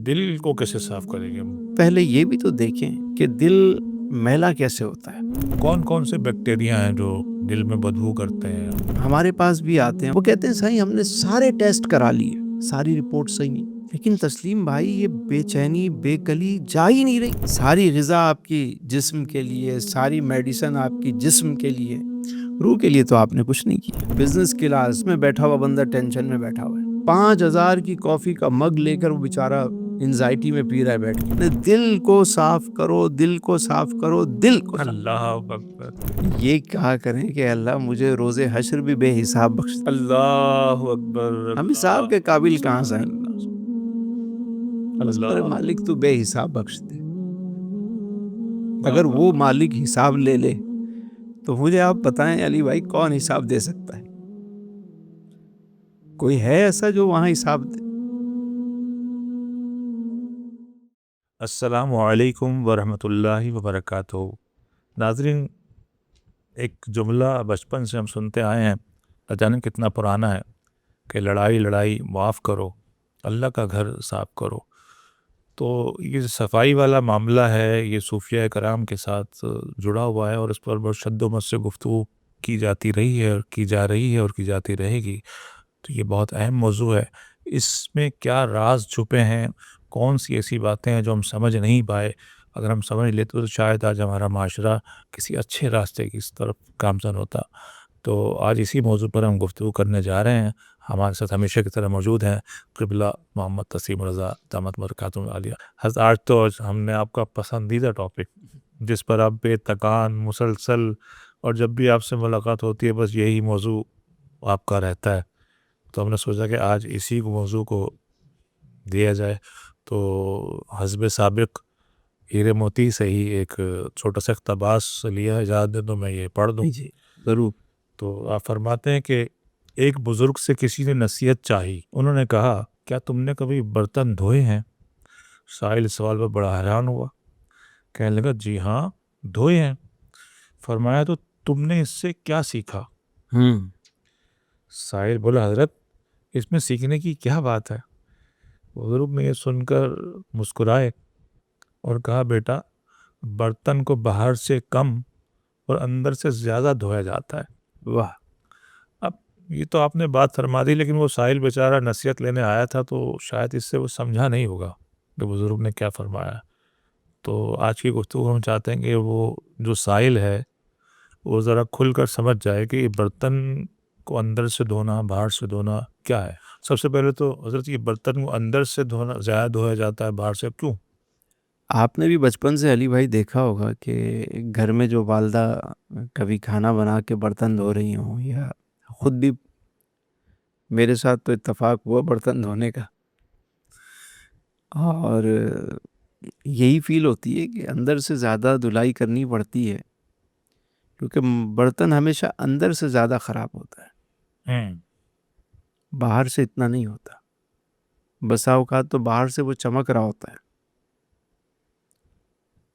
دل کو کیسے صاف کریں گے ہم؟ پہلے یہ بھی تو دیکھیں کہ دل میلا کیسے ہوتا ہے. کون کون سے بیکٹیریا ہیں جو دل میں بدبو کرتے ہیں؟ ہمارے پاس بھی آتے ہیں، وہ کہتے ہیں صحیح ہم نے سارے ٹیسٹ کرا لیے، ساری رپورٹ صحیح نہیں، لیکن تسلیم بھائی یہ بے چینی بے کلی جا ہی نہیں رہی. ساری غذا آپ کی جسم کے لیے، ساری میڈیسن آپ کی جسم کے لیے، روح کے لیے تو آپ نے کچھ نہیں کیا. بزنس کلاس میں بیٹھا ہوا بندہ ٹینشن میں بیٹھا ہوا ہے، 5,000 کی کافی کا مگ لے کر وہ بیچارہ انزائٹی میں پی رہا ہے بیٹھ کے. دل کو صاف کرو، دل کو صاف کرو، دل کو صاف. اللہ اکبر، یہ کہا کریں کہ اللہ مجھے روز حشر بھی بے حساب بخش دے. اللہ اکبر، ہم حساب کے قابل کہاں سے ہیں؟ بس اللہ میرے مالک تو بے حساب بخش دے. اگر وہ مالک حساب لے لے تو مجھے آپ بتائیں علی بھائی کون حساب دے سکتا ہے؟ کوئی ہے ایسا جو وہاں حساب دے؟ السلام علیکم ورحمۃ اللہ وبرکاتہ. ناظرین، ایک جملہ بچپن سے ہم سنتے آئے ہیں، اچانک کتنا پرانا ہے کہ لڑائی لڑائی معاف کرو، اللہ کا گھر صاف کرو. تو یہ صفائی والا معاملہ ہے، یہ صوفیہ کرام کے ساتھ جڑا ہوا ہے اور اس پر بہت شد و مت سے گفتگو کی جاتی رہی ہے اور کی جا رہی ہے اور کی جاتی رہے گی. تو یہ بہت اہم موضوع ہے. اس میں کیا راز چھپے ہیں، کون سی ایسی باتیں ہیں جو ہم سمجھ نہیں پائے؟ اگر ہم سمجھ لیتے تو شاید آج ہمارا معاشرہ کسی اچھے راستے کی طرف گامزن ہوتا. تو آج اسی موضوع پر ہم گفتگو کرنے جا رہے ہیں. ہمارے ساتھ ہمیشہ کی طرح موجود ہیں قبلہ محمد تسیم رضا دامت برکاتہ عالیہ. آج تو ہم نے آپ کا پسندیدہ ٹاپک جس پر آپ بے تکان مسلسل اور جب بھی آپ سے ملاقات ہوتی ہے بس یہی موضوع آپ کا رہتا ہے، تو ہم نے سوچا کہ آج اسی موضوع کو دیا جائے. تو حزب سابق ہیرے موتی سے ہی ایک چھوٹا سا اقتباس لیا ہے، اجازت دیں تو میں یہ پڑھ دوں. جی ضرور. تو آپ فرماتے ہیں کہ ایک بزرگ سے کسی نے نصیحت چاہی. انہوں نے کہا، کیا تم نے کبھی برتن دھوئے ہیں؟ سائل اس سوال پر بڑا حیران ہوا، کہنے لگا جی ہاں دھوئے ہیں. فرمایا تو تم نے اس سے کیا سیکھا؟ سائل بولا حضرت اس میں سیکھنے کی کیا بات ہے؟ بزرگ نے یہ سن کر مسکرائے اور کہا بیٹا برتن کو باہر سے کم اور اندر سے زیادہ دھویا جاتا ہے. واہ. اب یہ تو آپ نے بات فرما دی، لیکن وہ سائل بیچارہ نصیحت لینے آیا تھا تو شاید اس سے وہ سمجھا نہیں ہوگا کہ بزرگ نے کیا فرمایا. تو آج کی گفتگو ہم چاہتے ہیں کہ وہ جو سائل ہے وہ ذرا کھل کر سمجھ جائے کہ یہ برتن کو اندر سے دھونا باہر سے دھونا کیا ہے. سب سے پہلے تو حضرت یہ برتن کو اندر سے دھونا زیادہ دھویا جاتا ہے باہر سے کیوں؟ آپ نے بھی بچپن سے علی بھائی دیکھا ہوگا کہ گھر میں جو والدہ کبھی کھانا بنا کے برتن دھو رہی ہوں، یا خود بھی میرے ساتھ تو اتفاق ہوا برتن دھونے کا، اور یہی فیل ہوتی ہے کہ اندر سے زیادہ دھلائی کرنی پڑتی ہے کیونکہ برتن ہمیشہ اندر سے زیادہ خراب ہوتا ہے، باہر سے اتنا نہیں ہوتا. بسا اوقات تو باہر سے وہ چمک رہا ہوتا ہے.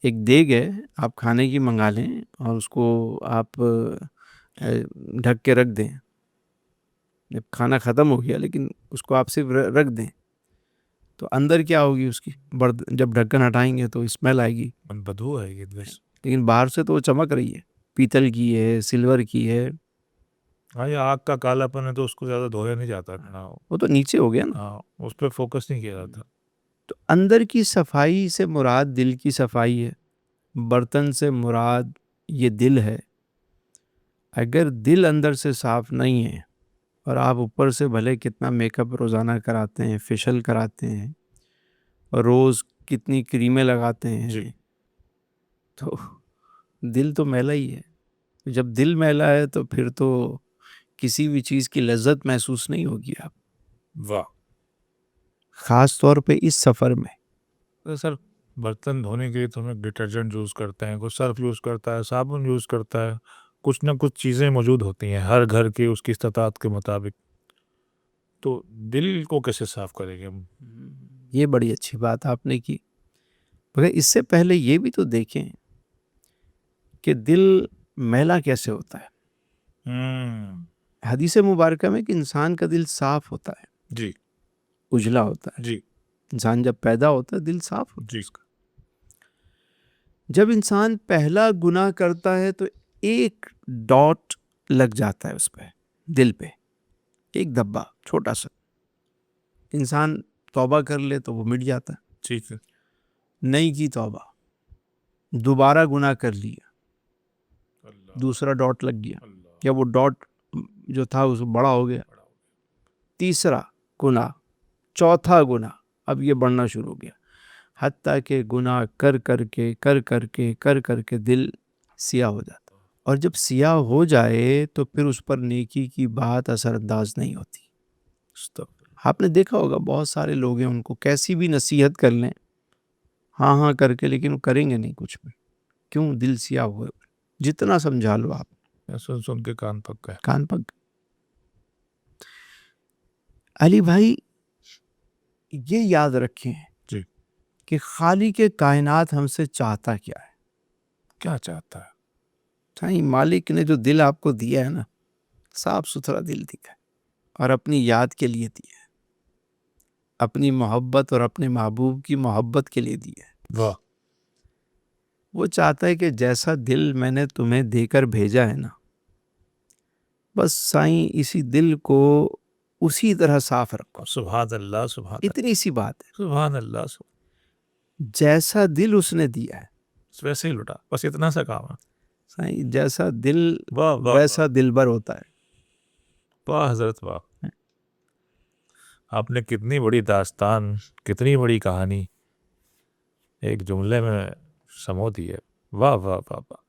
ایک دیگ ہے، آپ کھانے کی منگا لیں اور اس کو آپ ڈھک کے رکھ دیں، جب کھانا ختم ہو گیا لیکن اس کو آپ صرف رکھ دیں تو اندر کیا ہوگی اس کی، جب ڈھکن ہٹائیں گے تو اسمیل آئے گی، بدبو ہے یہ. لیکن باہر سے تو وہ چمک رہی ہے، پیتل کی ہے، سلور کی ہے. ہاں یہ آگ کا کالا پن ہے تو اس کو زیادہ دھویا نہیں جاتا. وہ تو نیچے ہو گیا نا. ہاں اس پہ فوکس نہیں کیا جاتا. تو اندر کی صفائی سے مراد دل کی صفائی ہے، برتن سے مراد یہ دل ہے. اگر دل اندر سے صاف نہیں ہے اور آپ اوپر سے بھلے کتنا میک اپ روزانہ کراتے ہیں، فیشل کراتے ہیں اور روز کتنی کریمیں لگاتے ہیں جی. تو دل تو میلا ہی ہے. جب دل میلا ہے تو پھر تو کسی بھی چیز کی لذت محسوس نہیں ہوگی آپ. واہ. خاص طور پہ اس سفر میں. سر برتن دھونے کے لیے تو ہمیں ڈٹرجنٹ یوز کرتے ہیں، کوئی سرف یوز کرتا ہے، صابن یوز کرتا ہے، کچھ نہ کچھ چیزیں موجود ہوتی ہیں ہر گھر کی اس کی استطاعت کے مطابق. تو دل کو کیسے صاف کریں گے ہم؟ یہ بڑی اچھی بات آپ نے کی، مگر اس سے پہلے یہ بھی تو دیکھیں کہ دل میلا کیسے ہوتا ہے. حدیث مبارکہ میں کہ انسان کا دل صاف ہوتا ہے، جی اجلا ہوتا ہے. جی. انسان جب پیدا ہوتا ہے دل صاف ہوتا جی ہے اس کا. جب انسان پہلا گناہ کرتا ہے تو ایک ڈاٹ لگ جاتا ہے اس پہ دل پہ, ایک دھبا چھوٹا سا. انسان توبہ کر لے تو وہ مٹ جاتا ہے. ٹھیک ہے. نہیں کی توبہ, دوبارہ گناہ کر لیا, اللہ دوسرا ڈاٹ لگ گیا, اللہ یا وہ ڈاٹ جو تھا اس بڑا ہو گیا, تیسرا گناہ, چوتھا گناہ, اب یہ بڑھنا شروع ہو گیا, حتیٰ کہ گناہ کر کر کے دل سیاہ ہو جاتا. اور جب سیاہ ہو جائے تو پھر اس پر نیکی کی بات اثر انداز نہیں ہوتی. آپ نے دیکھا ہوگا بہت سارے لوگ ہیں, ان کو کیسی بھی نصیحت کر لیں ہاں کر کے, لیکن وہ کریں گے نہیں کچھ بھی. کیوں؟ دل سیاہ ہوئے, جتنا سمجھا لو آپ سن کے کان پک گئے. کان پک. علی بھائی یہ یاد رکھیں جی. کہ خالق کائنات ہم سے چاہتا کیا ہے. کیا چاہتا ہے؟ سائیں مالک نے جو دل آپ کو دیا ہے نا, صاف ستھرا دل دیا ہے, اور اپنی یاد کے لیے دیا ہے, اپنی محبت اور اپنے محبوب کی محبت کے لیے دیا ہے. واہ. وہ چاہتا ہے کہ جیسا دل میں نے تمہیں دے کر بھیجا ہے نا, بس سائیں اسی دل کو اسی طرح صاف رکھو. سبحان اللہ سبحان اللہ اتنی سی بات ہے. سبحان اللہ. جیسا دل اس نے دیا ہے ویسے ہی لٹا, بس اتنا سا کام ہے. سائیں جیسا دل واہ واہ ویسا دلبر ہوتا ہے. واہ حضرت واہ. آپ نے کتنی بڑی داستان, کتنی بڑی کہانی ایک جملے میں سمو دی ہے. واہ واہ واہ واہ.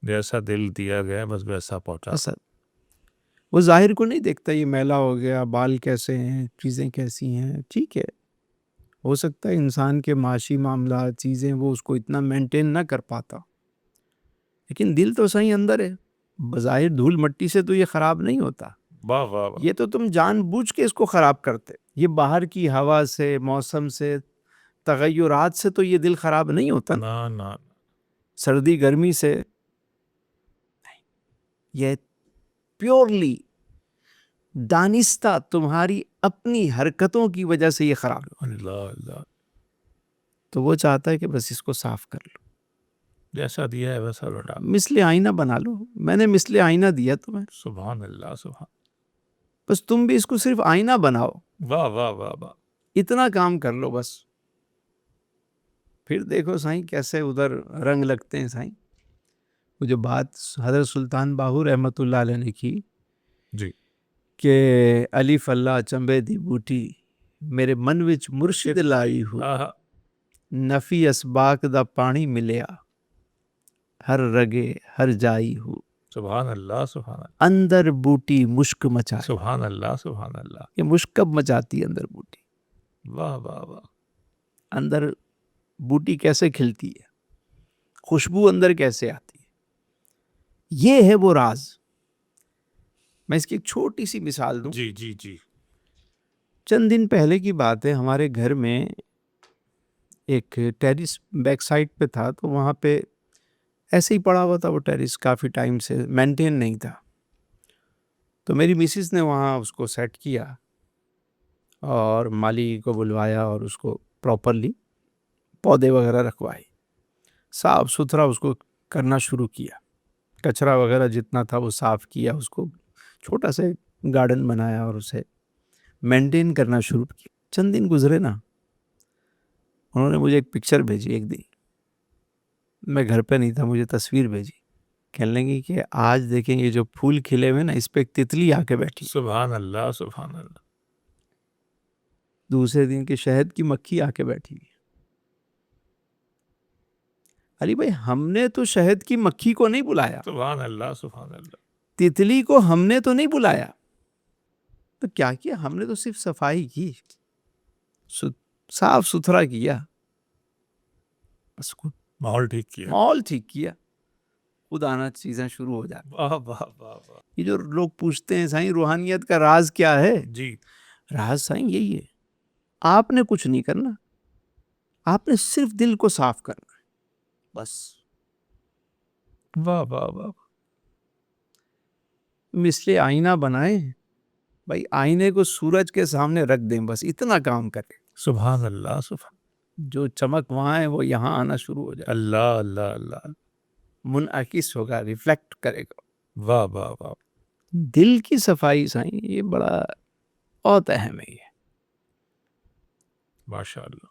جیسا دل دیا گیا بس ویسا پہنچا. اصل وہ ظاہر کو نہیں دیکھتا, یہ میلا ہو گیا, بال کیسے ہیں, چیزیں کیسی ہیں. ٹھیک ہے, ہو سکتا ہے انسان کے معاشی معاملات چیزیں وہ اس کو اتنا مینٹین نہ کر پاتا, لیکن دل تو صحیح اندر ہے. بظاہر دھول مٹی سے تو یہ خراب نہیں ہوتا. واہ واہ واہ. یہ تو تم جان بوجھ کے اس کو خراب کرتے. یہ باہر کی ہوا سے, موسم سے, تغیرات سے تو یہ دل خراب نہیں ہوتا نا, نہ سردی گرمی سے نہیں. یہ پیورلی دانستہ تمہاری اپنی حرکتوں کی وجہ سے یہ خراب ہو. اللہ اللہ. تو وہ چاہتا ہے کہ بس اس کو صاف کر لو, جیسا دیا ہے ویسا لٹا. مثل آئینہ بنا لو. میں نے مثل آئینہ دیا تمہیں, سبحان اللہ سبحان. بس تم بھی اس کو صرف آئینہ بناؤ. واہ واہ واہ واہ. اتنا کام کر لو بس. پھر دیکھو سائیں کیسے ادھر رنگ لگتے ہیں. سائیں وہ جو بات حضرت سلطان باہو رحمت اللہ علیہ نے کی جی, کہ الف اللہ چنبے دی بوٹی میرے من وچ مرشد لائی ہو, نفی اسباق دا پانی ملیا, ہر رگے ہر جائی ہو. سبحان اللہ سبحان اللہ. اندر بوٹی مشک مچائے. سبحان اللہ سبحان اللہ. یہ مشک کب مچاتی ہے اندر بوٹی؟ واہ واہ واہ. اندر بوٹی کیسے کھلتی ہے, خوشبو اندر کیسے آتی ہے, یہ ہے وہ راز. میں اس کی ایک چھوٹی سی مثال دوں. جی جی جی. چند دن پہلے کی بات ہے, ہمارے گھر میں ایک ٹیرس بیک سائڈ پہ تھا, تو وہاں پہ ایسے ہی پڑا ہوا تھا وہ ٹیرس, کافی ٹائم سے مینٹین نہیں تھا. تو میری مسز نے وہاں اس کو سیٹ کیا اور مالی کو بلوایا اور اس کو پراپرلی پودے وغیرہ رکھوائے, صاف ستھرا اس کو کرنا شروع کیا. کچرا وغیرہ جتنا تھا وہ صاف کیا, اس کو چھوٹا سا گارڈن بنایا اور اسے مینٹین کرنا شروع کیا. چند دن گزرے نا, انہوں نے مجھے ایک پکچر بھیجی. ایک دن میں گھر پہ نہیں تھا, مجھے تصویر بھیجی, کہنے لگی کہ آج دیکھیں یہ جو پھول کھلے ہوئے نا, اس پہ ایک تتلی آ کے بیٹھی. سبحان اللہ سبحان اللہ. دوسرے دن کی شہد کی مکھی آ کے بیٹھی. علی بھائی ہم نے تو شہد کی مکھی کو نہیں بلایا, سبحان اللہ سبحان اللہ. تتلی کو ہم نے تو نہیں بلایا. تو کیا کیا ہم نے؟ تو صرف صفائی کی, صاف ستھرا کیا, بس ماحول ٹھیک کیا. ماحول ٹھیک کیا, خود آنا چیزیں شروع ہو جاتی. واہ واہ واہ واہ. یہ جو لوگ پوچھتے ہیں سائیں روحانیت کا راز کیا ہے, جی. راز سائیں یہی ہے, آپ نے کچھ نہیں کرنا, آپ نے صرف دل کو صاف کرنا ہے بس. واہ واہ واہ. مثل آئینہ بنائیں بھائی, آئینے کو سورج کے سامنے رکھ دیں, بس اتنا کام کریں. سبحان اللہ سبحان جو چمک وہاں ہے وہ یہاں آنا شروع ہو جائے، اللہ اللہ اللہ منعکس ہوگا، ریفلیکٹ کرے گا۔ واہ واہ واہ دل کی صفائی سائیں یہ بڑا بہت اہم ہے۔ یہ ماشاء اللہ۔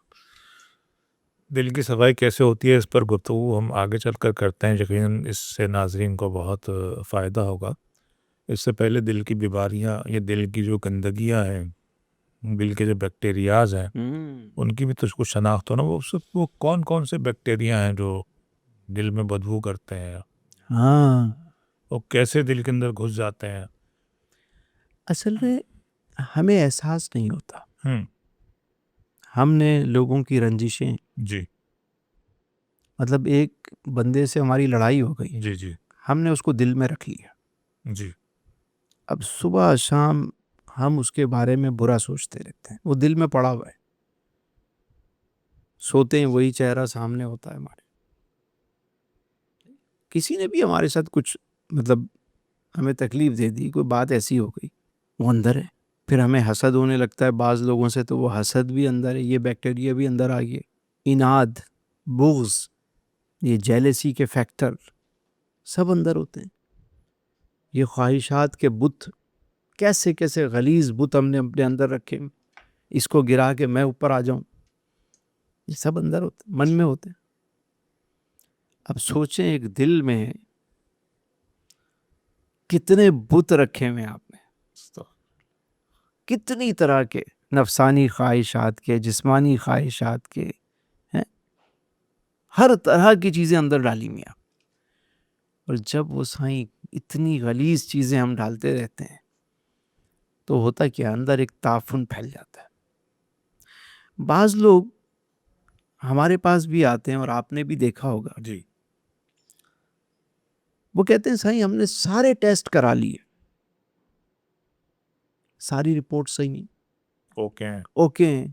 دل کی صفائی کیسے ہوتی ہے اس پر گفتگو ہم آگے چل کر کرتے ہیں، یقیناً اس سے ناظرین کو بہت فائدہ ہوگا۔ اس سے پہلے دل کی بیماریاں، یہ دل کی جو گندگیاں ہیں، دل کے جو بیکٹیریاز ہیں ان کی بھی تو کچھ شناخت ہو نا، وہ کون کون سے بیکٹیریا ہیں جو دل میں بدبو کرتے ہیں، ہاں، وہ کیسے دل کے اندر گھس جاتے ہیں؟ اصل میں ہمیں احساس نہیں ہوتا۔ ہوں ہم نے لوگوں کی رنجشیں، جی مطلب ایک بندے سے ہماری لڑائی ہو گئی، جی جی ہم نے اس کو دل میں رکھ لیا، جی اب صبح شام ہم اس کے بارے میں برا سوچتے رہتے ہیں، وہ دل میں پڑا ہوا ہے، سوتے ہیں وہی چہرہ سامنے ہوتا ہے ہمارے۔ کسی نے بھی ہمارے ساتھ کچھ مطلب ہمیں تکلیف دے دی، کوئی بات ایسی ہو گئی، وہ اندر ہے۔ پھر ہمیں حسد ہونے لگتا ہے بعض لوگوں سے، تو وہ حسد بھی اندر ہے، یہ بیکٹیریا بھی اندر آ گئے، اناد، بغض، یہ جیلسی کے فیکٹر سب اندر ہوتے ہیں۔ یہ خواہشات کے بت، کیسے کیسے غلیظ بت ہم نے اپنے اندر رکھے، اس کو گرا کے میں اوپر آ جاؤں، یہ سب اندر ہوتے ہیں، من میں ہوتے ہیں۔ اب سوچیں ایک دل میں کتنے بت رکھے ہوئے آپ نے، کتنی طرح کے نفسانی خواہشات کے، جسمانی خواہشات کے، ہر طرح کی چیزیں اندر ڈالی ہوئی آپ۔ اور جب وہ سائیں اتنی غلیظ چیزیں ہم ڈالتے رہتے ہیں تو ہوتا کیا، اندر ایک تعفن پھیل جاتا ہے۔ بعض لوگ ہمارے پاس بھی آتے ہیں، اور آپ نے بھی دیکھا ہوگا، جی وہ کہتے ہیں سائیں ہم نے سارے ٹیسٹ کرا لیے، ساری رپورٹ صحیح ہیں، اوکے ہیں،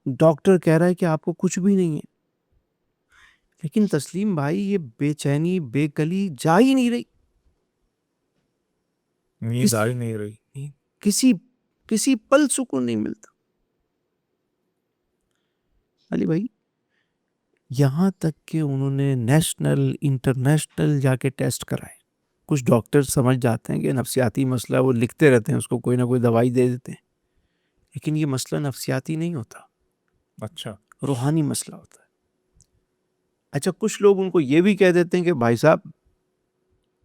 ڈاکٹر کہہ رہا ہے کہ آپ کو کچھ بھی نہیں ہے، لیکن تسلیم بھائی یہ بے چینی، بے کلی جا ہی نہیں رہی، نیند آ ہی نہیں رہی، کسی پل سکون نہیں ملتا۔ علی بھائی یہاں تک کہ انہوں نے نیشنل انٹرنیشنل جا کے ٹیسٹ کرائے، کچھ ڈاکٹر سمجھ جاتے ہیں کہ نفسیاتی مسئلہ، وہ لکھتے رہتے ہیں اس کو، کوئی نہ کوئی دوائی دے دیتے ہیں، لیکن یہ مسئلہ نفسیاتی نہیں ہوتا، اچھا روحانی مسئلہ ہوتا ہے۔ اچھا کچھ لوگ ان کو یہ بھی کہہ دیتے ہیں کہ بھائی صاحب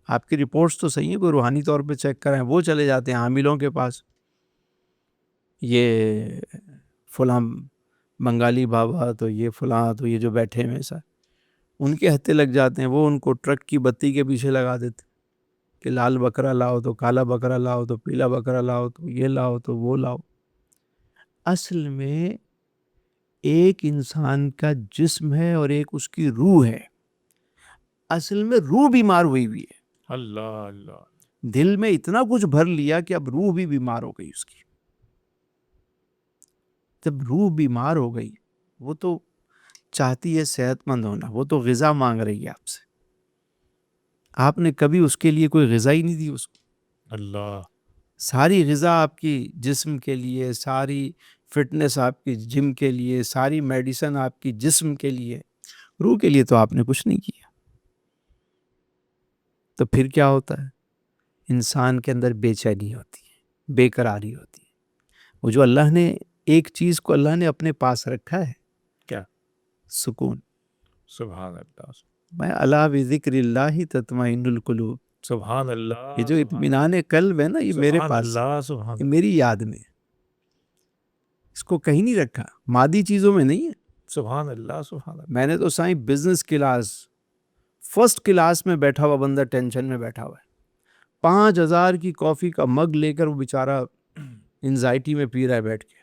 آپ کی رپورٹس تو صحیح ہیں، کوئی روحانی طور پہ چیک کرائیں، وہ چلے جاتے ہیں حاملوں کے پاس، یہ فلاں بنگالی بابا، تو یہ فلاں، تو یہ جو بیٹھے ہوئے سر، ان کے ہتھے لگ جاتے ہیں، وہ ان کو ٹرک کی بتی کے پیچھے لگا دیتے کہ لال بکرا لاؤ تو کالا بکرا لاؤ تو پیلا بکرا لاؤ تو یہ لاؤ تو وہ لاؤ۔ اصل میں ایک انسان کا جسم ہے اور ایک اس کی روح ہے، اصل میں روح بیمار ہوئی ہوئی ہے، اللہ اللہ دل میں اتنا کچھ بھر لیا کہ اب روح بھی بیمار ہو گئی اس کی۔ جب روح بیمار ہو گئی، وہ تو چاہتی ہے صحت مند ہونا، وہ تو غذا مانگ رہی ہے آپ سے، آپ نے کبھی اس کے لیے کوئی غذا ہی نہیں دی اس کو۔ اللہ ساری غذا آپ کی جسم کے لیے، ساری فٹنس آپ کی جم کے لیے، ساری میڈیسن آپ کی جسم کے لیے، روح کے لیے تو آپ نے کچھ نہیں کیا۔ تو پھر کیا ہوتا ہے، انسان کے اندر بے چینی ہوتی ہے، بے قراری ہوتی ہے۔ وہ جو اللہ نے ایک چیز کو اللہ نے اپنے پاس رکھا ہے، کیا؟ سکون۔ سبحان اللہ میں الا بذکر اللہ تطمئن القلوب، سبحان اللہ یہ جو اطمینان قلب ہے نا، یہ میرے سبحان پاس، اللہ سبحان یہ میری یاد میں، اس کو کہیں نہیں رکھا، مادی چیزوں میں نہیں ہے۔ سبحان اللہ سبحان اللہ میں نے تو سائیں بزنس کلاس، فرسٹ کلاس میں بیٹھا ہوا بندہ ٹینشن میں بیٹھا ہوا ہے، 5,000 کی کافی کا مگ لے کر وہ بیچارہ انزائٹی میں پی رہا ہے بیٹھ کے،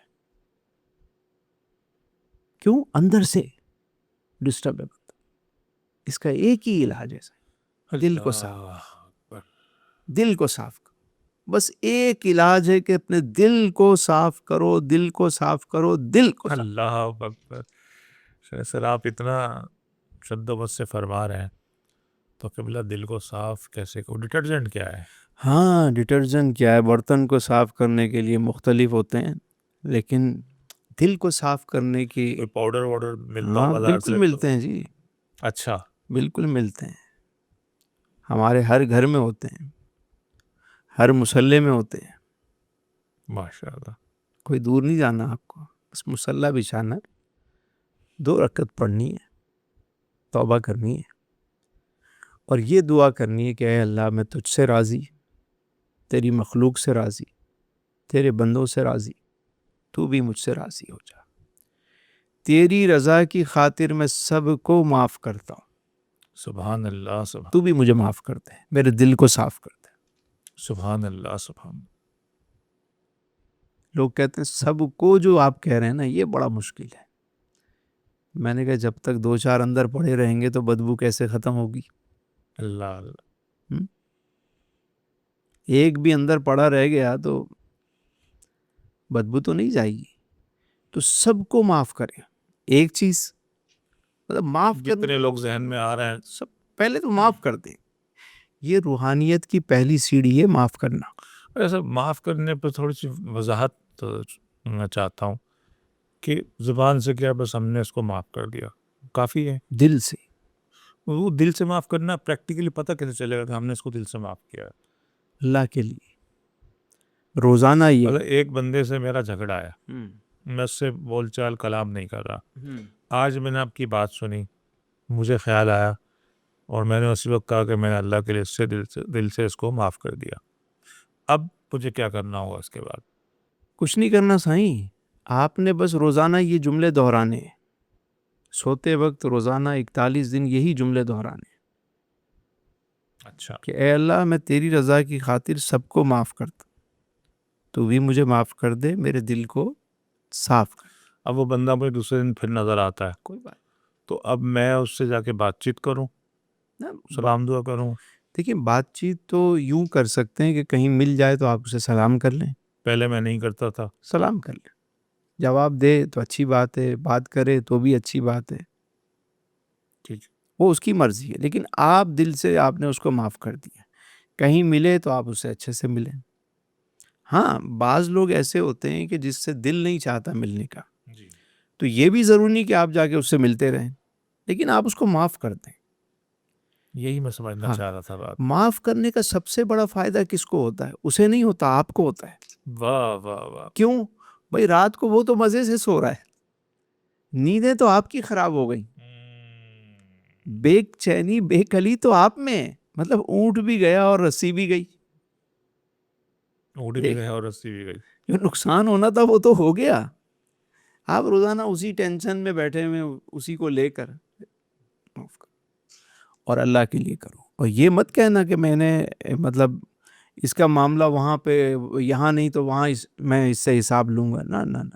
کیوں؟ اندر سے ڈسٹرب ہے بندہ۔ اس کا ایک ہی علاج ہے، دل کو صاف، دل کو صاف کرو، بس ایک علاج ہے کہ اپنے دل کو صاف کرو، دل کو صاف کرو، دل کو صاف۔ اللہ اکبر۔ سر آپ اتنا شد و بس سے فرما رہے ہیں، تو قبلہ دل کو صاف کیسے کرو؟ ڈٹرجنٹ کیا ہے؟ ہاں ڈٹرجنٹ کیا ہے، برتن کو صاف کرنے کے لیے مختلف ہوتے ہیں، لیکن دل کو صاف کرنے کی کوئی پاؤڈر واؤڈر ملتا ہاں ہوگا ظاہر بالکل سے؟ ملتے ہیں جی، اچھا، بالکل ملتے ہیں، ہمارے ہر گھر میں ہوتے ہیں، ہر مصلے میں ہوتے ہیں، ماشاء اللہ. کوئی دور نہیں جانا آپ کو، بس مصلہ بچھانا، 2 رکعت پڑھنی ہے، توبہ کرنی ہے، اور یہ دعا کرنی ہے کہ اے اللہ میں تجھ سے راضی، تیری مخلوق سے راضی، تیرے بندوں سے راضی، تو بھی مجھ سے راضی ہو جا، تیری رضا کی خاطر میں سب کو معاف کرتا ہوں، سبحان اللہ، سبحان تو بھی مجھے معاف کر دے، میرے دل کو صاف کر دے. سبحان اللہ، سبحان. لوگ کہتے ہیں سب کو جو آپ کہہ رہے ہیں نا یہ بڑا مشکل ہے. میں نے کہا جب تک 2-4 اندر پڑے رہیں گے تو بدبو کیسے ختم ہوگی؟ اللہ اللہ. ایک بھی اندر پڑا رہ گیا تو بدبو تو نہیں جائے گی. تو سب کو معاف کریں. ایک چیز مطلب معاف جتنے کرنے لوگ ذہن میں آ رہے ہیں سب پہلے تو معاف کر دیں. یہ روحانیت کی پہلی سیڑھی ہے معاف کرنا. ایسا معاف کرنے پہ تھوڑی سی وضاحت میں چاہتا ہوں کہ زبان سے کیا بس ہم نے اس کو معاف کر دیا کافی ہے؟ دل سے. وہ دل سے معاف کرنا پریکٹیکلی پتہ کیسے چلے گا کہ ہم نے اس کو دل سے معاف کیا ہے؟ اللہ کے لیے روزانہ یہ مطلب ایک بندے سے میرا جھگڑا آیا، میں اس سے بول چال کلام نہیں کر رہا، آج میں نے آپ کی بات سنی، مجھے خیال آیا اور میں نے اسی وقت کہا کہ میں نے اللہ کے لیے اس سے دل سے اس کو معاف کر دیا. اب مجھے کیا کرنا ہوگا اس کے بعد؟ کچھ نہیں کرنا سائیں. آپ نے بس روزانہ یہ جملے دہرانے ہیں. سوتے وقت روزانہ 41 دن یہی جملے دہرانے ہیں. اچھا. کہ اے اللہ میں تیری رضا کی خاطر سب کو معاف کرتا، تو بھی مجھے معاف کر دے، میرے دل کو صاف کر. اب وہ بندہ مجھے دوسرے دن پھر نظر آتا ہے، کوئی بات تو اب میں اس سے جا کے بات چیت کروں، نہیں. سلام دعا کروں؟ دیکھیں بات چیت تو یوں کر سکتے ہیں کہ کہیں مل جائے تو آپ اسے سلام کر لیں. پہلے میں نہیں کرتا تھا. سلام کر لیں. جواب دے تو اچھی بات ہے، بات کرے تو بھی اچھی بات ہے، ٹھیک. وہ اس کی مرضی ہے. لیکن آپ دل سے آپ نے اس کو معاف کر دیا. کہیں ملے تو آپ اسے اچھے سے ملیں. ہاں بعض لوگ ایسے ہوتے ہیں کہ جس سے دل نہیں چاہتا ملنے کا، جی. تو یہ بھی ضروری نہیں کہ آپ جا کے اس سے ملتے رہیں، لیکن آپ اس کو معاف کر دیں. یہی میں سمجھنا ہاں. چاہ رہا تھا بات. معاف کرنے کا سب سے بڑا فائدہ کس کو ہوتا ہے؟ اسے نہیں ہوتا، آپ کو ہوتا ہے. واہ واہ واہ. کیوں بھائی؟ رات کو وہ تو مزے سے سو رہا ہے، نیندیں تو آپ کی خراب ہو گئی، بے چینی بے کلی تو آپ میں. مطلب اونٹ بھی گیا اور رسی بھی گئی. اونٹ بھی گیا اور رسی بھی گئی. جو نقصان ہونا تھا وہ تو ہو گیا. آپ روزانہ اسی ٹینشن میں بیٹھے ہوئے، اسی کو لے کر اور اللہ کے لیے کرو. اور یہ مت کہنا کہ میں نے مطلب اس کا معاملہ وہاں پہ یہاں نہیں تو وہاں میں اس سے حساب لوں گا. نہ نہ نہ.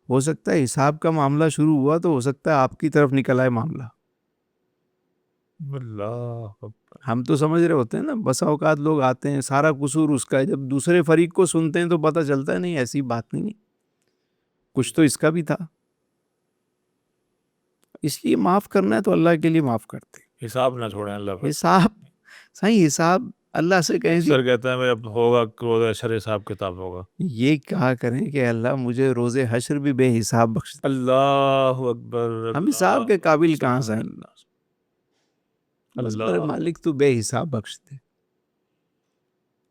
ہو سکتا ہے حساب کا معاملہ شروع ہوا تو ہو سکتا ہے آپ کی طرف نکل آئے معاملہ. اللہ. ہم تو سمجھ رہے ہوتے ہیں نا، بسا اوقات لوگ آتے ہیں سارا قصور اس کا ہے، جب دوسرے فریق کو سنتے ہیں تو پتہ چلتا ہے نہیں ایسی بات نہیں، کچھ تو اس کا بھی تھا. اس لیے معاف کرنا ہے تو اللہ کے لیے معاف کرتے. حساب نہ چھوڑیں اللہ پر. حساب صحیح، حساب اللہ سے کہیں سر کہتا ہے میں اب ہوگا روز حشر حساب کتاب ہوگا. یہ کہا کریں کہ اللہ مجھے روز حشر بھی بے حساب بخش دے. اللہ اکبر. ہم حساب کے قابل کہاں سے ہیں؟ بس میرے اللہ. مالک تو بے حساب بخش دے.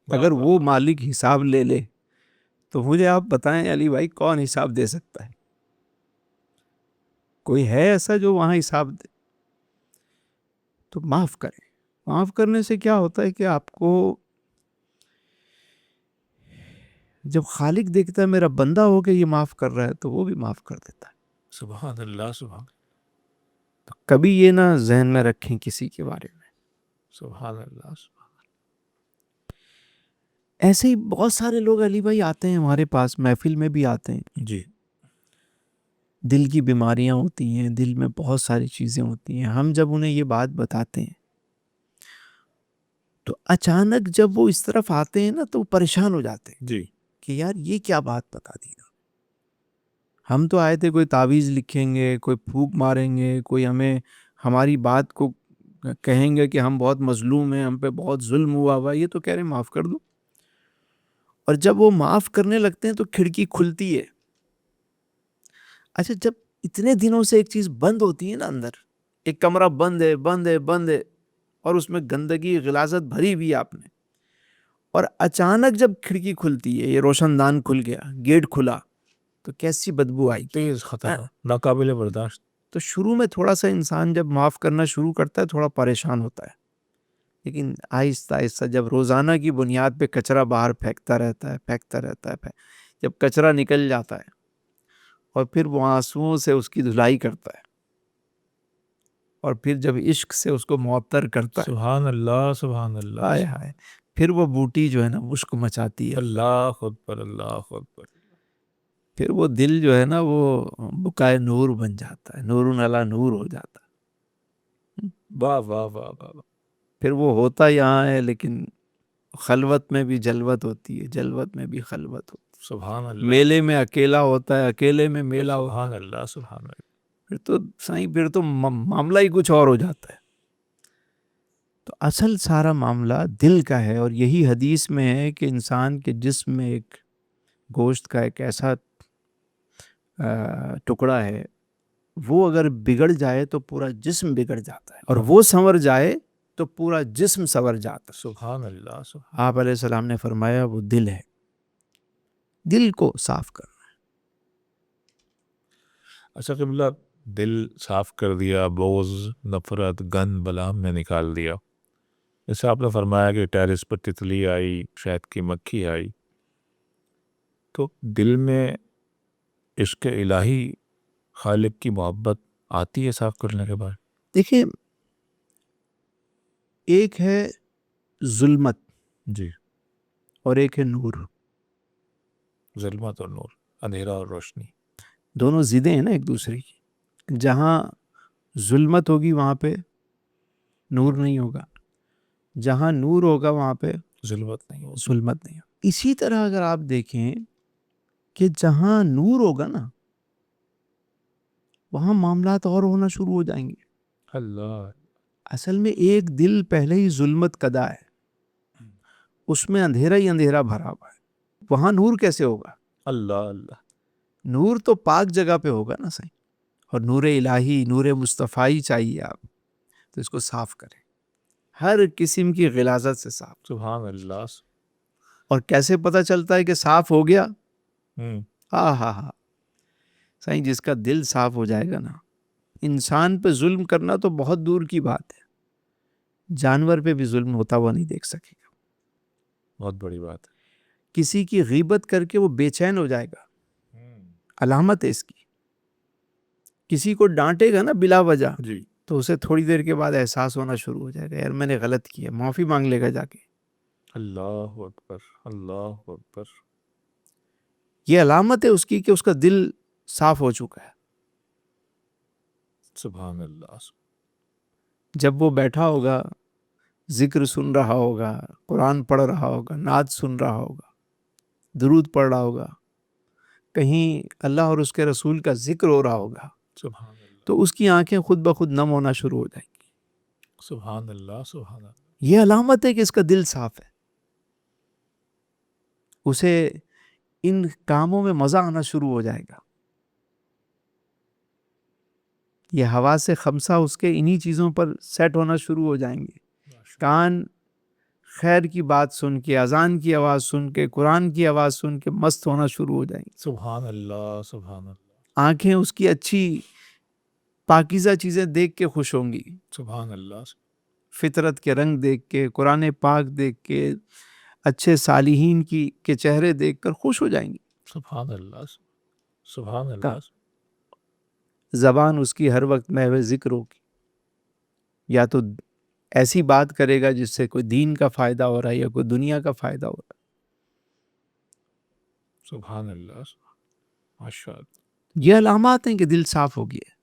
اگر وہ مالک حساب لے لے تو مجھے آپ بتائیں علی بھائی کون حساب دے سکتا ہے؟ کوئی ہے ایسا جو وہاں حساب دے؟ تو معاف کریں. معاف کرنے سے کیا ہوتا ہے کہ آپ کو جب خالق دیکھتا ہے میرا بندہ ہو کے یہ معاف کر رہا ہے تو وہ بھی معاف کر دیتا ہے. سبحان اللہ. سبحان. تو کبھی یہ نہ ذہن میں رکھیں کسی کے بارے میں. سبحان اللہ. ایسے ہی بہت سارے لوگ علی بھائی آتے ہیں ہمارے پاس، محفل میں بھی آتے ہیں. جی. دل کی بیماریاں ہوتی ہیں، دل میں بہت ساری چیزیں ہوتی ہیں. ہم جب انہیں یہ بات بتاتے ہیں تو اچانک جب وہ اس طرف آتے ہیں نا تو وہ پریشان ہو جاتے ہیں. جی. کہ یار یہ کیا بات بتا دی نا. ہم تو آئے تھے کوئی تعویذ لکھیں گے، کوئی پھونک ماریں گے، کوئی ہمیں ہماری بات کو کہیں گے کہ ہم بہت مظلوم ہیں، ہم پہ بہت ظلم ہوا. یہ تو کہہ رہے ہیں معاف کر دو. اور جب وہ معاف کرنے لگتے ہیں تو کھڑکی کھلتی ہے اچھا جب اتنے دنوں سے ایک چیز بند ہوتی ہے نا اندر، ایک کمرہ بند ہے بند ہے بند ہے اور اس میں گندگی غلاظت بھری ہوئی آپ نے، اور اچانک جب کھڑکی کھلتی ہے، یہ روشن دان کھل گیا، گیٹ کھلا، تو کیسی بدبو آئی، تیز خطر، ناقابل برداشت. تو شروع میں تھوڑا سا انسان جب معاف کرنا شروع کرتا ہے تھوڑا پریشان ہوتا ہے، لیکن آہستہ آہستہ جب روزانہ کی بنیاد پہ کچرا باہر پھینکتا رہتا ہے، جب کچرا نکل جاتا ہے اور پھر وہ آنسوؤں سے اس کی دھلائی کرتا ہے، اور پھر جب عشق سے اس کو معطر کرتا ہے، سبحان اللہ سبحان اللہ. ہائے ہائے، پھر وہ بوٹی جو ہے نا مشک مچاتی ہے، اللہ اکبر اللہ اکبر. پھر وہ دل جو ہے نا وہ بکائے نور بن جاتا ہے، نور علی نور ہو جاتا ہے. واہ واہ واہ واہ. پھر وہ ہوتا یہاں ہے لیکن خلوت میں بھی جلوت ہوتی ہے، جلوت میں بھی خلوت ہوتی ہے، سبحان اللہ. میلے میں اکیلا ہوتا ہے، اکیلے میں میلہ ہوتا سبحان اللہ سبحان اللہ. ہے، پھر تو معاملہ ہی کچھ اور ہو جاتا ہے. تو اصل سارا معاملہ دل کا ہے، اور یہی حدیث میں ہے کہ انسان کے جسم میں ایک گوشت کا ایک ایسا ٹکڑا ہے، وہ اگر بگڑ جائے تو پورا جسم بگڑ جاتا ہے، اور وہ سنور جائے تو پورا جسم سنور جاتا ہے. سبحان اللہ سبحان. آپ علیہ السلام نے فرمایا وہ دل ہے، دل کو صاف کرنا. اچھا قبلہ، دل صاف کر دیا، بغض نفرت گند بلا ہم نے نکال دیا. جیسے آپ نے فرمایا کہ ٹیرس پر تتلی آئی، شہد کی مکھی آئی، تو دل میں عشق الہی خالق کی محبت آتی ہے صاف کرنے کے بعد؟ دیکھیں، ایک ہے ظلمت جی. اور ایک ہے نور، ظلمت اور نور، اندھیرا اور روشنی. دونوں ضدیں ہیں نا ایک دوسرے کی. جہاں ظلمت ہوگی وہاں پہ نور نہیں ہوگا، جہاں نور ہوگا وہاں پہ ظلمت نہیں ہو. ظلمت نہیں ہوگا. اسی طرح اگر آپ دیکھیں کہ جہاں نور ہوگا نا وہاں معاملات اور ہونا شروع ہو جائیں گے. اللہ. اصل میں ایک دل پہلے ہی ظلمت کدا ہے، اس میں اندھیرا ہی اندھیرا بھرا ہوا ہے، وہاں نور کیسے ہوگا؟ اللہ اللہ. نور تو پاک جگہ پہ ہوگا نا صحیح، اور نور الہی، نور مصطفی چاہیے آپ، تو اس کو صاف کریں، ہر قسم کی غلاظت سے صاف. سبحان اللہ. اور کیسے پتہ چلتا ہے کہ صاف ہو گیا؟ ہاں ہاں ہاں صحیح، جس کا دل صاف ہو جائے گا نا، انسان پہ ظلم کرنا تو بہت دور کی بات ہے، جانور پہ بھی ظلم ہوتا ہوا نہیں دیکھ سکے گا. بہت بڑی بات ہے. کسی کی غیبت کر کے وہ بے چین ہو جائے گا، علامت ہے اس کی. کسی کو ڈانٹے گا نا بلا وجہ جی. تو اسے تھوڑی دیر کے بعد احساس ہونا شروع ہو جائے گا، یار میں نے غلط کیا، معافی مانگ لے گا جا کے. اللہ اکبر اللہ اکبر. یہ علامت ہے اس کی کہ اس کا دل صاف ہو چکا ہے. سبحان اللہ. جب وہ بیٹھا ہوگا، ذکر سن رہا ہوگا، قرآن پڑھ رہا ہوگا، نعت سن رہا ہوگا، درود پڑھ رہا ہوگا، کہیں اللہ اور اس کے رسول کا ذکر ہو رہا ہوگا، سبحان اللہ. تو اس کی آنکھیں خود بخود نم ہونا شروع ہو جائیں گی. سبحان اللہ سبحان اللہ. یہ علامت ہے کہ اس کا دل صاف ہے. اسے ان کاموں میں مزہ آنا شروع ہو جائے گا. یہ حواس خمسہ اس کے انہی چیزوں پر سیٹ ہونا شروع ہو جائیں گے. کان خیر کی بات سن کے، اذان کی آواز سن کے، قرآن کی آواز سن کے مست ہونا شروع ہو جائیں گے. سبحان اللہ سبحان اللہ. آنکھیں اس کی اچھی پاکیزہ چیزیں دیکھ کے خوش ہوں گی، سبحان اللہ. فطرت کے رنگ دیکھ کے، قرآن پاک دیکھ کے، اچھے صالحین کے چہرے دیکھ کر خوش ہو جائیں گی. سبحان اللہ سبحان اللہ. زبان اس کی ہر وقت محو ذکر ہوگی، یا تو ایسی بات کرے گا جس سے کوئی دین کا فائدہ ہو رہا ہے یا کوئی دنیا کا فائدہ ہو رہا ہے. سبحان اللہ. ماشاء اللہ. یہ علامات ہیں کہ دل صاف ہو گیا ہے.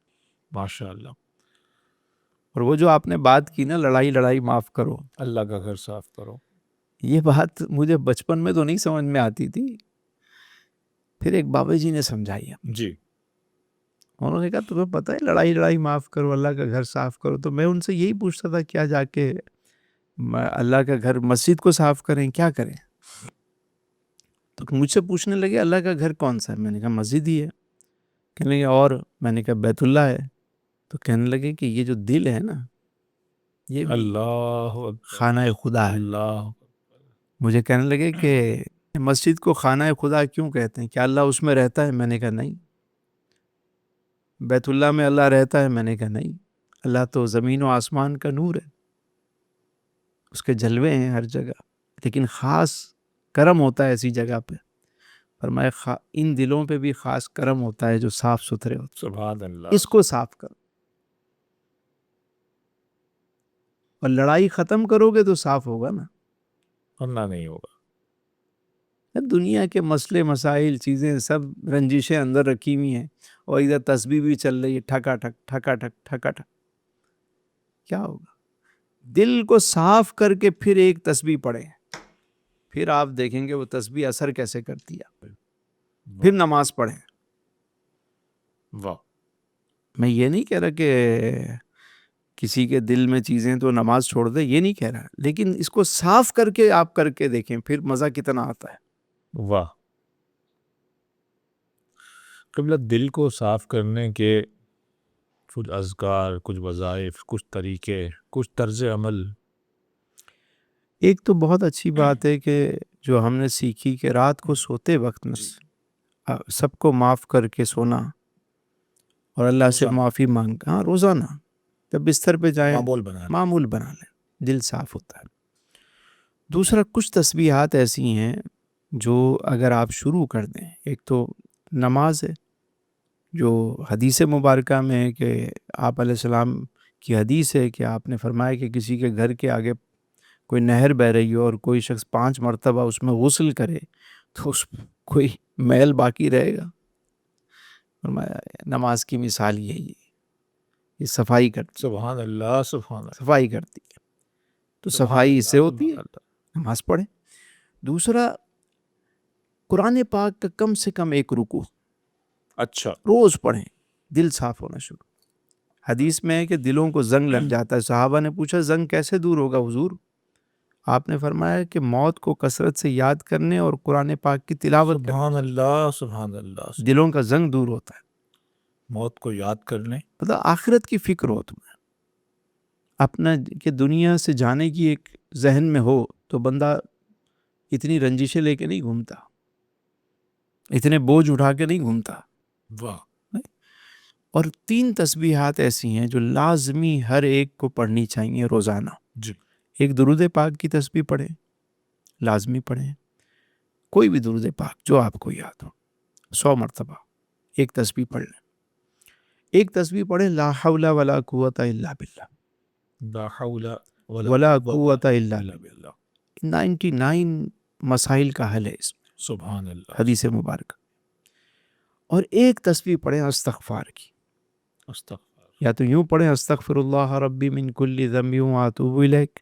ماشاء اللہ. اور وہ جو آپ نے بات کی نا، لڑائی معاف کرو، اللہ کا گھر صاف کرو، یہ بات مجھے بچپن میں تو نہیں سمجھ میں آتی تھی، پھر ایک بابا جی نے سمجھائی. جی. انہوں نے کہا تمہیں پتہ ہے لڑائی معاف کرو، اللہ کا گھر صاف کرو. تو میں ان سے یہی پوچھتا تھا کیا جا کے اللہ کا گھر مسجد کو صاف کریں، کیا کریں؟ تو مجھ سے پوچھنے لگے اللہ کا گھر کون سا ہے؟ میں نے کہا مسجد ہی ہے. کہنے لگے اور میں نے کہا بیت اللہ ہے. تو کہنے لگے کہ یہ جو دل ہے نا یہ بھی اللہ اکبر، خانہ خدا ہے. اللہ مجھے کہنے لگے کہ مسجد کو خانہ خدا کیوں کہتے ہیں؟ کیا اللہ اس میں رہتا ہے؟ میں نے کہا نہیں. بیت اللہ میں اللہ رہتا ہے؟ میں نے کہا نہیں. اللہ تو زمین و آسمان کا نور ہے، اس کے جلوے ہیں ہر جگہ، لیکن خاص کرم ہوتا ہے ایسی جگہ پہ. فرمایا ان دلوں پہ بھی خاص کرم ہوتا ہے جو صاف ستھرے ہوتے سبحان اللہ. ہیں. اس کو صاف کرو اور لڑائی ختم کرو گے تو صاف ہوگا نا. ورنہ نہیں ہوگا. دنیا کے مسئلے مسائل چیزیں سب رنجشیں اندر رکھی ہوئی ہیں اور ادھر تسبیح بھی چل رہی ہے ٹھکا ٹھک ٹھکا ٹھک ٹھکا ٹھک. کیا ہوگا؟ دل کو صاف کر کے پھر ایک تسبیح پڑھیں، پھر آپ دیکھیں گے وہ تسبیح اثر کیسے کرتی ہے. پھر نماز پڑھیں. واہ. میں یہ نہیں کہہ رہا کہ کسی کے دل میں چیزیں تو نماز چھوڑ دے، یہ نہیں کہہ رہا، لیکن اس کو صاف کر کے آپ کر کے دیکھیں پھر مزہ کتنا آتا ہے. واہ. قبلہ دل کو صاف کرنے کے کچھ اذکار، کچھ وظائف، کچھ طریقے، کچھ طرز عمل. ایک تو بہت اچھی بات ہے کہ جو ہم نے سیکھی کہ رات کو سوتے وقت سب کو معاف کر کے سونا اور اللہ سے معافی مانگنا. ہاں روزانہ جب بستر پہ جائیں معمول بنا لیں، دل صاف ہوتا ہے. دوسرا کچھ تسبیحات ایسی ہیں جو اگر آپ شروع کر دیں، ایک تو نماز ہے جو حدیث مبارکہ میں ہے کہ آپ علیہ السلام کی حدیث ہے کہ آپ نے فرمایا کہ کسی کے گھر کے آگے کوئی نہر بہ رہی ہو اور کوئی شخص 5 مرتبہ اس میں غسل کرے تو اس کوئی میل باقی رہے گا. فرمایا نماز کی مثال یہی ہے، یہ صفائی کرتی. سبحان اللہ، سبحان اللہ. صفائی کرتی ہے تو صفائی اس سے ہوتی ہے. نماز پڑھیں. دوسرا قرآن پاک کا کم سے کم ایک رکوع اچھا روز پڑھیں، دل صاف ہونا شروع. حدیث میں ہے کہ دلوں کو زنگ لگ جاتا ہے. صحابہ نے پوچھا زنگ کیسے دور ہوگا حضور؟ آپ نے فرمایا کہ موت کو کثرت سے یاد کرنے اور قرآن پاک کی تلاوت کرنے. سبحان اللہ، سبحان اللہ. دلوں کا زنگ دور ہوتا ہے. موت کو یاد کرنے، مطلب آخرت کی فکر ہو تمہیں، اپنا کہ دنیا سے جانے کی ایک ذہن میں ہو تو بندہ اتنی رنجشیں لے کے نہیں گھومتا، اتنے بوجھ اٹھا کے نہیں گھومتا. واہ. اور 3 تسبیحات ایسی ہیں جو لازمی ہر ایک کو پڑھنی چاہیے روزانہ. جی. ایک درود پاک کی تسبیح پڑھیں، لازمی پڑھیں. کوئی بھی درود پاک جو آپ کو یاد ہو 100 مرتبہ ایک تسبیح پڑھ لیں. ایک تسبیح پڑھیں لا حول ولا قوت الا باللہ، لا حول ولا قوت الا الا باللہ. باللہ. 99 مسائل کا حل ہے اس میں، سبحان اللہ. حدیث مبارکہ. اور ایک تسبیح پڑھیں استغفار کی. استغفر. یا تو یوں پڑھیں استغفر اللہ ربی من کل ذنب واتوب الیک،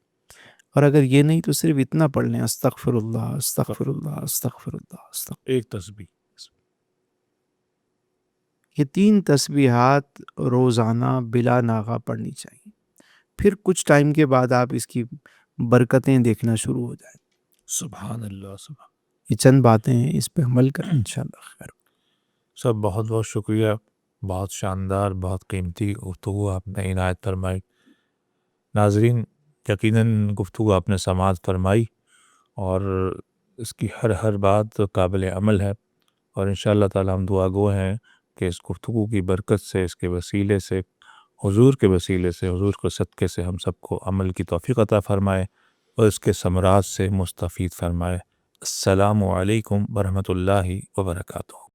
اور اگر یہ نہیں تو صرف اتنا پڑھ لیں استغفر اللہ استغفر اللہ استغفر اللہ استغفر. ایک تسبیح. یہ 3 تسبیحات روزانہ بلا ناغہ پڑھنی چاہیے. پھر کچھ ٹائم کے بعد آپ اس کی برکتیں دیکھنا شروع ہو جائیں. سبحان اللہ، سبحان. یہ چند باتیں ہیں، اس پہ عمل کریں انشاءاللہ خیر. سب بہت بہت شکریہ. بہت شاندار، بہت قیمتی گفتگو آپ نے عنایت فرمائی. ناظرین یقیناً گفتگو آپ نے سماعت فرمائی اور اس کی ہر بات قابل عمل ہے، اور انشاءاللہ تعالی ہم دعا گو ہیں کہ اس گفتگو کی برکت سے، اس کے وسیلے سے، حضور کے وسیلے سے، حضور کے صدقے سے ہم سب کو عمل کی توفیق عطا فرمائے اور اس کے ثمرات سے مستفید فرمائے. السلام علیکم ورحمۃ اللہ وبرکاتہ.